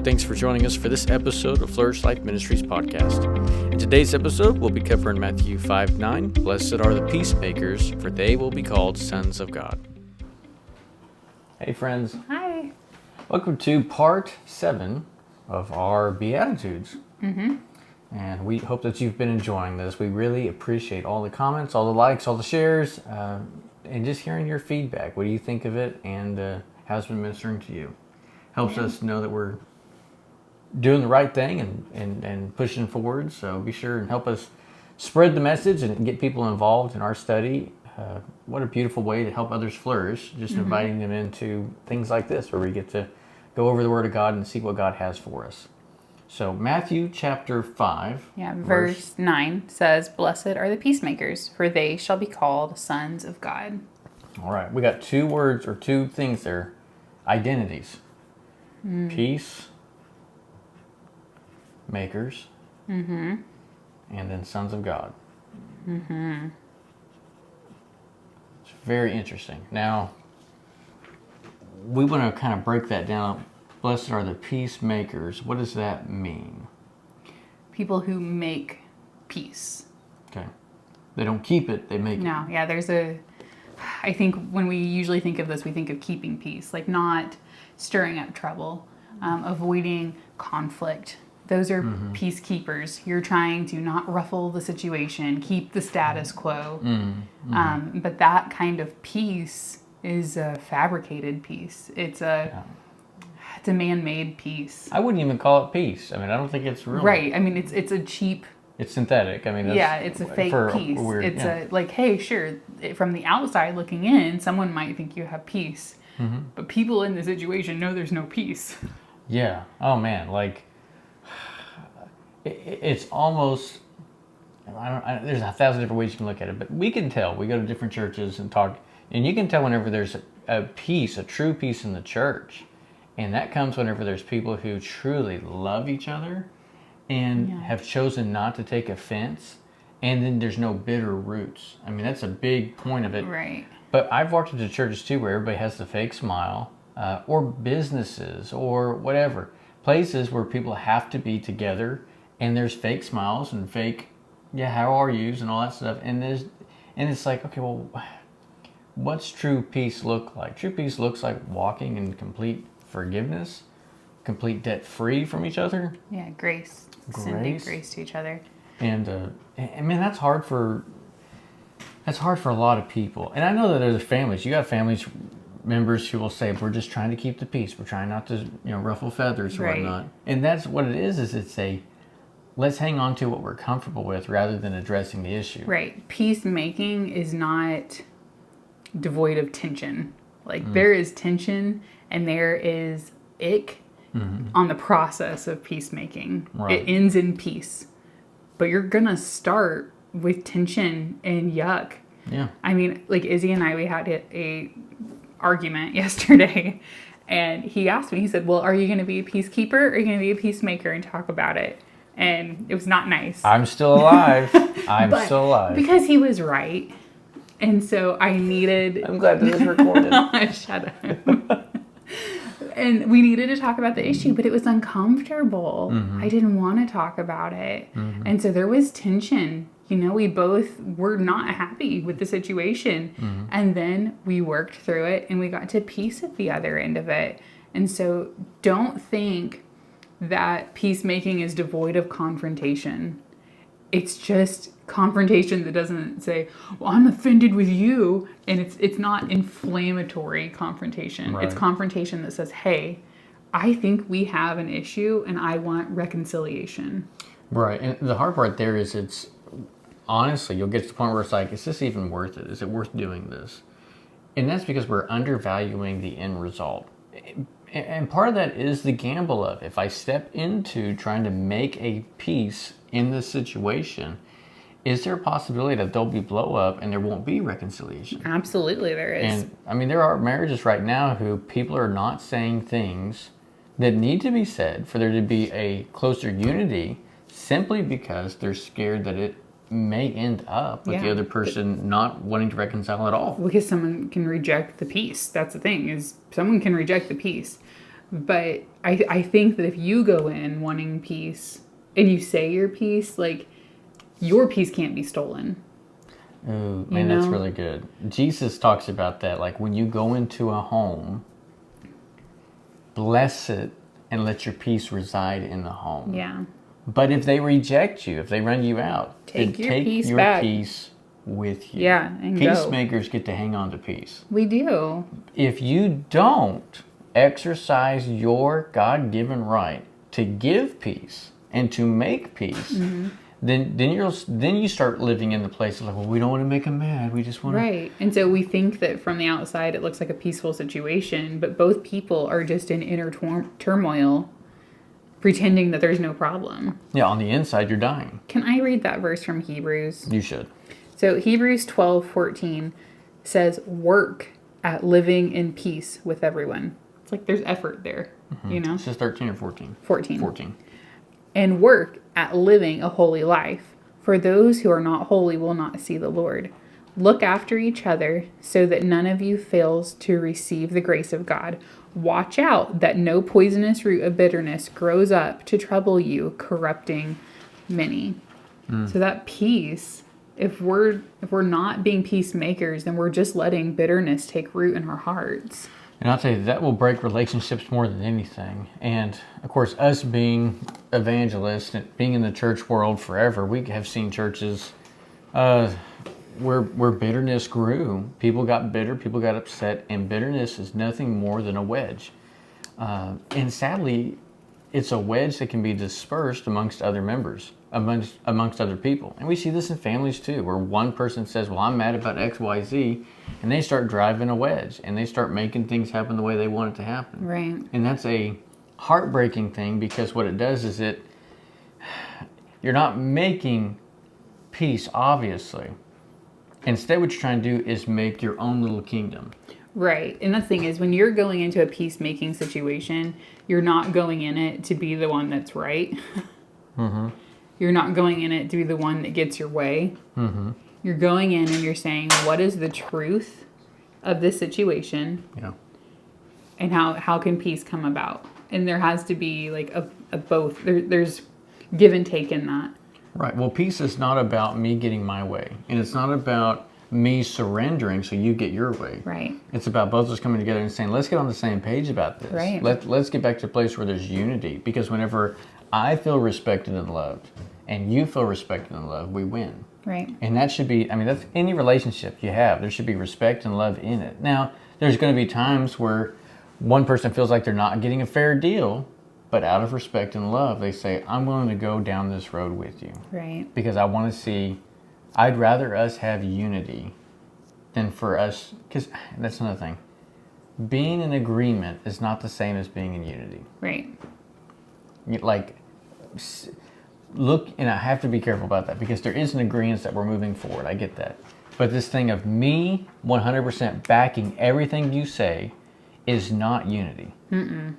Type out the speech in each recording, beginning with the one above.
Thanks for joining us for this episode of Flourish Life Ministries podcast. In today's episode, we'll be covering Matthew 5:9. Blessed are the peacemakers, for they will be called sons of God. Hey friends. Hi. Welcome to part 7 of our Beatitudes. Mm-hmm. And we hope that you've been enjoying this. We really appreciate all the comments, all the likes, all the shares, and just hearing your feedback. What do you think of it, and how it's been ministering to you? Helps us know that we're doing the right thing and pushing forward. So be sure and help us spread the message and get people involved in our study. What a beautiful way to help others flourish, just inviting them into things like this where we get to go over the Word of God and see what God has for us. So Matthew chapter 5. Verse 9 says, Blessed are the peacemakers, for they shall be called sons of God. All right, we got two words or two things there. Identities. Peace makers. And then sons of God. It's very interesting. Now, we want to kind of break that down. Blessed are the peacemakers. What does that mean? People who make peace. Okay. They don't keep it, they make it. No, I think when we usually think of this, we think of keeping peace, like not stirring up trouble, avoiding conflict. Those are peacekeepers. You're trying to not ruffle the situation, keep the status quo. But that kind of peace is a fabricated peace. It's a man-made peace. I wouldn't even call it peace. I mean, I don't think it's real. Right. I mean, it's a cheap. It's synthetic. I mean, it's a fake peace. Hey, sure, from the outside looking in, someone might think you have peace, but people in the situation know there's no peace. Yeah. Oh man, it's almost. There's 1,000 different ways you can look at it, but we can tell. We go to different churches and talk, and you can tell whenever there's a peace, a true peace in the church, and that comes whenever there's people who truly love each other and have chosen not to take offense, and then there's no bitter roots. I mean, that's a big point of it. Right. But I've walked into churches too where everybody has the fake smile, or businesses, or whatever. Places where people have to be together, and there's fake smiles and fake, how are yous and all that stuff. And it's like, okay, well, what's true peace look like? True peace looks like walking in complete forgiveness, complete debt free from each other. Yeah, grace. Sending grace to each other. And I mean, that's hard for a lot of people. And I know that there's families. You got families members who will say, we're just trying to keep the peace. We're trying not to, ruffle feathers or whatnot. And that's what it is it's let's hang on to what we're comfortable with rather than addressing the issue. Right. Peacemaking is not devoid of tension. There is tension and there is ick on the process of peacemaking. Right. It ends in peace. But you're going to start with tension and yuck. Yeah. I mean, Izzy and I, we had a argument yesterday, and he asked me, he said, well, are you going to be a peacekeeper or are you going to be a peacemaker and talk about it? And it was not nice. I'm still alive. Still alive. Because he was right. And so I needed... I'm glad that it's recorded. Shut up. And we needed to talk about the issue, but it was uncomfortable. I didn't want to talk about it. And so there was tension. We both were not happy with the situation. And then we worked through it and we got to peace at the other end of it. And so don't think that peacemaking is devoid of confrontation. It's just confrontation that doesn't say, well, I'm offended with you. And it's not inflammatory confrontation. Right. It's confrontation that says, hey, I think we have an issue and I want reconciliation. Right. And the hard part there is it's, honestly, you'll get to the point where it's like, is this even worth it? Is it worth doing this? And that's because we're undervaluing the end result. And part of that is the gamble of, if I step into trying to make a peace in this situation, is there a possibility that there'll be blow up and there won't be reconciliation? Absolutely there is. And I mean, there are marriages right now who people are not saying things that need to be said for there to be a closer unity, simply because they're scared that it may end up with the other person not wanting to reconcile at all. Because someone can reject the peace. That's the thing, is someone can reject the peace. But I think that if you go in wanting peace and you say your peace, like, your peace can't be stolen. Ooh, man, that's know? really good. Jesus talks about that. Like when you go into a home, bless it and let your peace reside in the home. Yeah. But if they reject you, if they run you out, Take then your peace your back. peace with you. Yeah, and go. Peacemakers get to hang on to peace. We do. If you don't exercise your God-given right to give peace and to make peace, then you start living in the place of like, well, we don't want to make them mad. We just want Right. And so we think that from the outside it looks like a peaceful situation, but both people are just in inner turmoil, pretending that there's no problem. Yeah, on the inside, you're dying. Can I read that verse from Hebrews? You should. So Hebrews 12:14 says, work at living in peace with everyone. It's like there's effort there, you know? It says 13 or 14? 14. 14. And work at living a holy life. For those who are not holy will not see the Lord. Look after each other so that none of you fails to receive the grace of God. Watch out that no poisonous root of bitterness grows up to trouble you, corrupting many. So that peace, if we're not being peacemakers, then we're just letting bitterness take root in our hearts. And I'll tell you, that will break relationships more than anything. And, of course, us being evangelists and being in the church world forever, we have seen churches where bitterness grew. People got bitter, people got upset, and bitterness is nothing more than a wedge. And sadly, it's a wedge that can be dispersed amongst other members, amongst other people. And we see this in families too, where one person says, well, I'm mad about X, Y, Z, and they start driving a wedge, and they start making things happen the way they want it to happen. Right. And that's a heartbreaking thing, because what it does is you're not making peace, obviously. Instead, what you're trying to do is make your own little kingdom. Right. And the thing is, when you're going into a peacemaking situation, you're not going in it to be the one that's right. Mm-hmm. You're not going in it to be the one that gets your way. Mm-hmm. You're going in and you're saying, what is the truth of this situation? Yeah. And how can peace come about? And there has to be like a both. There's give and take in that. Right. Well, peace is not about me getting my way. And it's not about me surrendering so you get your way. Right. It's about both of us coming together and saying, let's get on the same page about this. Right. Let's get back to a place where there's unity. Because whenever I feel respected and loved, and you feel respected and loved, we win. Right. And that should be, that's any relationship you have. There should be respect and love in it. Now, there's going to be times where one person feels like they're not getting a fair deal, but out of respect and love, they say, I'm willing to go down this road with you. Right. Because I want to see, I'd rather us have unity than for us, because that's another thing. Being in agreement is not the same as being in unity. Right. Like, look, and I have to be careful about that, because there is an agreement that we're moving forward. I get that. But this thing of me 100% backing everything you say is not unity.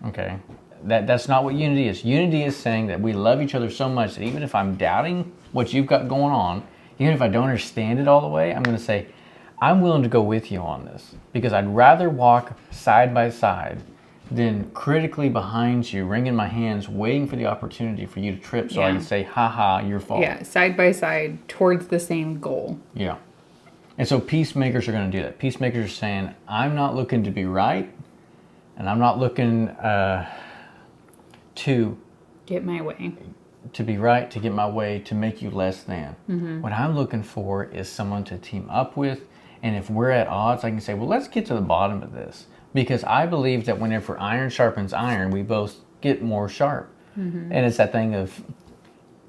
Okay? That's not what unity is. Unity is saying that we love each other so much that even if I'm doubting what you've got going on, even if I don't understand it all the way, I'm going to say, I'm willing to go with you on this, because I'd rather walk side by side than critically behind you, wringing my hands, waiting for the opportunity for you to trip so I can say, ha, your fault. Yeah, side by side towards the same goal. Yeah. And so peacemakers are going to do that. Peacemakers are saying, I'm not looking to be right, and I'm not looking to get my way. To be right, to get my way, to make you less than. Mm-hmm. What I'm looking for is someone to team up with, and if we're at odds, I can say, well, let's get to the bottom of this. Because I believe that whenever iron sharpens iron, we both get more sharp. Mm-hmm. And it's that thing of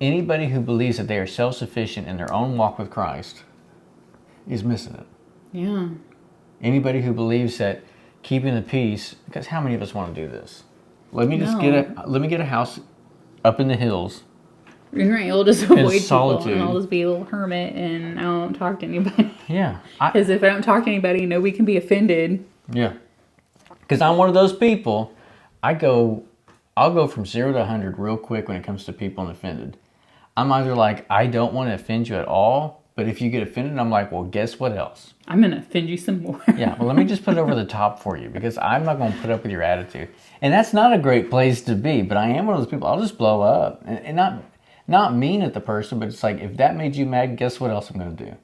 anybody who believes that they are self-sufficient in their own walk with Christ is missing it. Yeah. Anybody who believes that keeping the peace, because how many of us want to do this? Let me get a house up in the hills. Right, you'll just avoid people, solitude. and I'll just be a little hermit, and I won't talk to anybody. Yeah. Because if I don't talk to anybody, nobody can be offended. Yeah. Because I'm one of those people. I'll go from 0 to 100 real quick when it comes to people and offended. I'm either like, I don't want to offend you at all, But if you get offended, I'm like, well, guess what else? I'm going to offend you some more. Yeah, well, let me just put it over the top for you, because I'm not going to put up with your attitude. And that's not a great place to be, but I am one of those people, I'll just blow up. And not mean at the person, but it's like, if that made you mad, guess what else I'm going to do?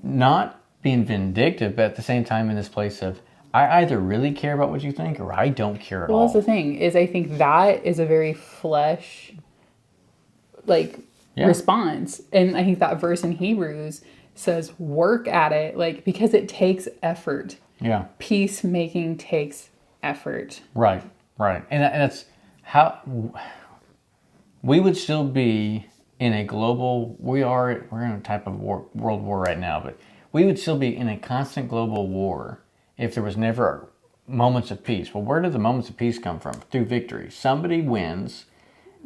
Not being vindictive, but at the same time in this place of, I either really care about what you think or I don't care at all. Well, that's the thing, is I think that is a very flesh, response. And I think that verse in Hebrews says, work at it, because it takes effort. Yeah. Peacemaking takes effort. Right. And that's how we would still be in a global, we're in a type of world war right now, but we would still be in a constant global war if there was never moments of peace. Well, where do the moments of peace come from? Through victory. Somebody wins,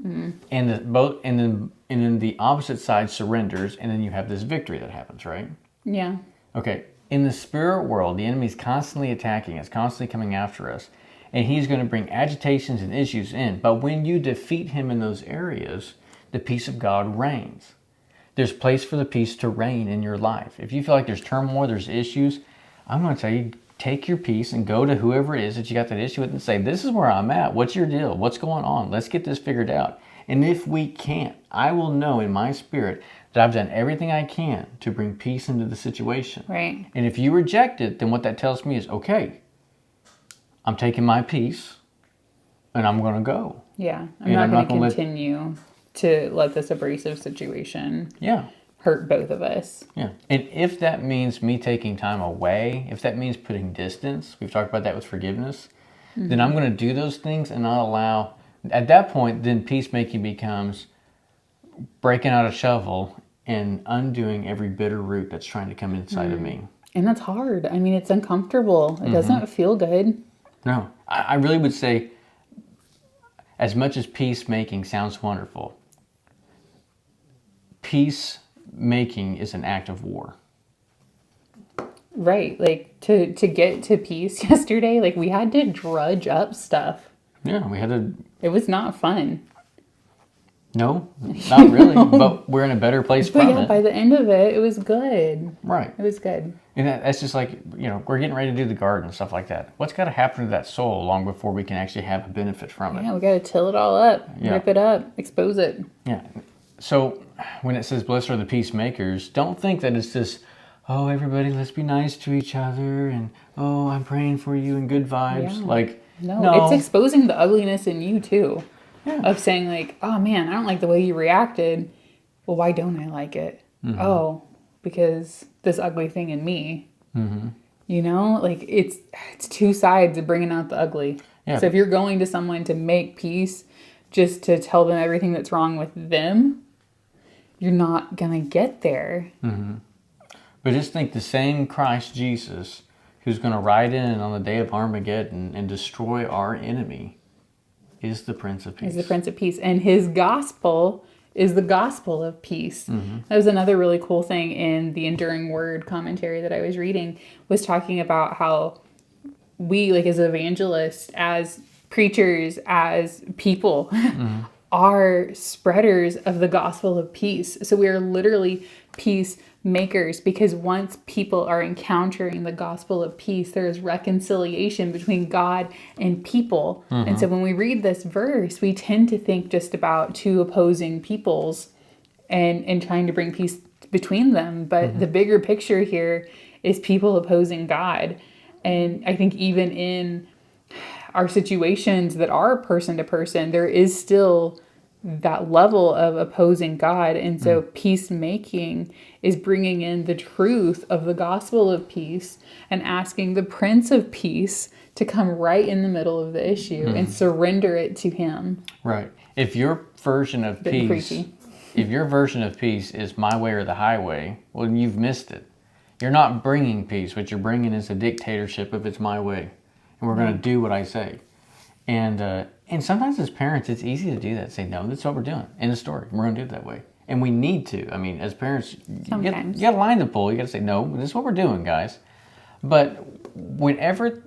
and then the opposite side surrenders, and then you have this victory that happens, right? Yeah. Okay. In the spirit world, the enemy's constantly attacking us, constantly coming after us, and he's going to bring agitations and issues in. But when you defeat him in those areas, the peace of God reigns. There's place for the peace to reign in your life. If you feel like there's turmoil, there's issues, I'm going to tell you, take your peace and go to whoever it is that you got that issue with and say, this is where I'm at. What's your deal? What's going on? Let's get this figured out. And if we can't, I will know in my spirit that I've done everything I can to bring peace into the situation. Right. And if you reject it, then what that tells me is, okay, I'm taking my peace and I'm going to go. Yeah. I'm not going to continue to let this abrasive situation hurt both of us. Yeah. And if that means me taking time away, if that means putting distance, we've talked about that with forgiveness, then I'm going to do those things and not allow, at that point, then peacemaking becomes breaking out a shovel and undoing every bitter root that's trying to come inside of me. And that's hard. I mean, it's uncomfortable. It doesn't feel good. No. I really would say, as much as peacemaking sounds wonderful, peacemaking is an act of war. Right. To get to peace yesterday, we had to drudge up stuff. Yeah, we had to. It was not fun. No, not really. But we're in a better place from it. By the end of it, it was good. Right. It was good. And that's just we're getting ready to do the garden and stuff like that. What's got to happen to that soil long before we can actually have a benefit from it? Yeah, we got to till it all up, rip it up, expose it. Yeah. So when it says, blessed are the peacemakers, don't think that it's this, oh, everybody, let's be nice to each other, and, oh, I'm praying for you, and good vibes. Yeah. No. It's exposing the ugliness in you, too. Yeah. Of saying, oh, man, I don't like the way you reacted. Well, why don't I like it? Oh, because this ugly thing in me. It's two sides of bringing out the ugly. Yeah. So if you're going to someone to make peace just to tell them everything that's wrong with them, you're not going to get there. But just think, the same Christ Jesus who's going to ride in on the day of Armageddon and destroy our enemy is the Prince of Peace. He's the Prince of Peace. And his gospel is the gospel of peace. That was another really cool thing in the Enduring Word commentary that I was reading, was talking about how we, as evangelists, as preachers, as people, are spreaders of the gospel of peace. So we are literally peacemakers, because once people are encountering the gospel of peace, there is reconciliation between God and people. And so when we read this verse, we tend to think just about two opposing peoples and trying to bring peace between them. But the bigger picture here is people opposing God. And I think even in our situations that are person to person, there is still that level of opposing God. And so peacemaking is bringing in the truth of the gospel of peace and asking the Prince of Peace to come right in the middle of the issue and surrender it to him. Right. If your version of peace, if your version of peace is my way or the highway, well, you've missed it. You're not bringing peace. What you're bringing is a dictatorship of it's my way, and we're going to do what I say. And sometimes as parents, it's easy to do that. Say, no, that's what we're doing. End of story. We're going to do it that way. And we need to. I mean, as parents, you got a line to pull. You got to say, no, this is what we're doing, guys. But whenever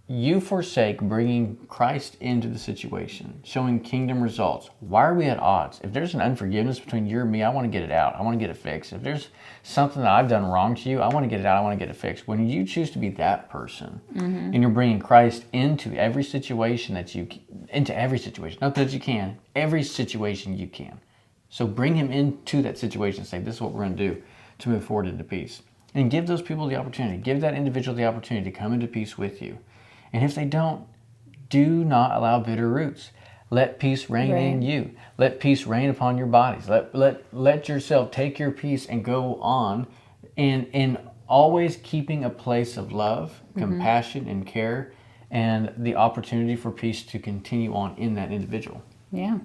you forsake bringing Christ into the situation, showing kingdom results. Why are we at odds? If there's an unforgiveness between you and me, I want to get it out. I want to get it fixed. If there's something that I've done wrong to you, I want to get it out. I want to get it fixed. When you choose to be that person, and you're bringing Christ into every situation not that you can, every situation you can. So bring him into that situation and say, this is what we're going to do to move forward into peace. And give those people the opportunity. Give that individual the opportunity to come into peace with you. And if they don't, do not allow bitter roots. Let peace reign in you. Let peace reign upon your bodies. Let yourself take your peace and go on, and always keeping a place of love, compassion, and care, and the opportunity for peace to continue on in that individual. Yeah.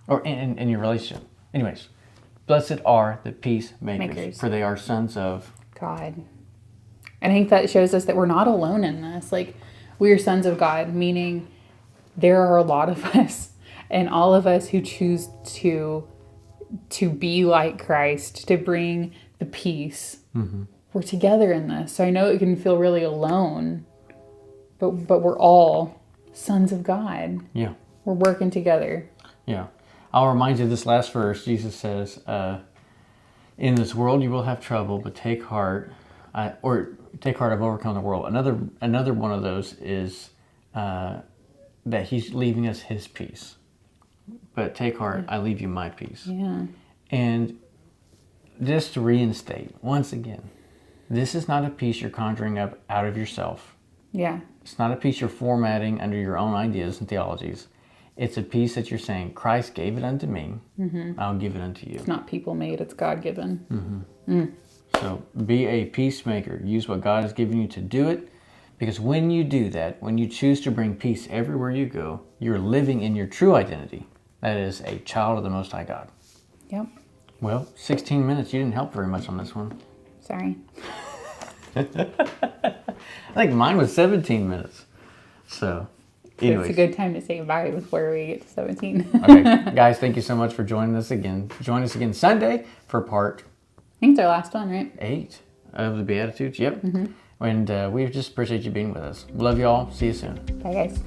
Or in your relationship. Anyways, blessed are the peacemakers, for they are sons of God. And I think that shows us that we're not alone in this. Like, we are sons of God, meaning there are a lot of us, and all of us who choose to be like Christ, to bring the peace. We're together in this. So I know it can feel really alone, but we're all sons of God. Yeah. We're working together. Yeah. I'll remind you of this last verse. Jesus says, in this world you will have trouble, but take heart. Take heart, I've overcome the world. Another one of those is that he's leaving us his peace. But take heart, I leave you my peace. Yeah. And just to reinstate, once again, this is not a peace you're conjuring up out of yourself. Yeah. It's not a peace you're formatting under your own ideas and theologies. It's a peace that you're saying, Christ gave it unto me, I'll give it unto you. It's not people-made, it's God-given. So be a peacemaker. Use what God has given you to do it. Because when you do that, when you choose to bring peace everywhere you go, you're living in your true identity. That is a child of the Most High God. Yep. Well, 16 minutes. You didn't help very much on this one. Sorry. I think mine was 17 minutes. So, anyways. It's a good time to say bye before we get to 17. Okay, guys, thank you so much for joining us again. Join us again Sunday for part I think it's our last one, right? 8 of the Beatitudes. Yep. And we just appreciate you being with us. Love you all. See you soon. Bye, guys.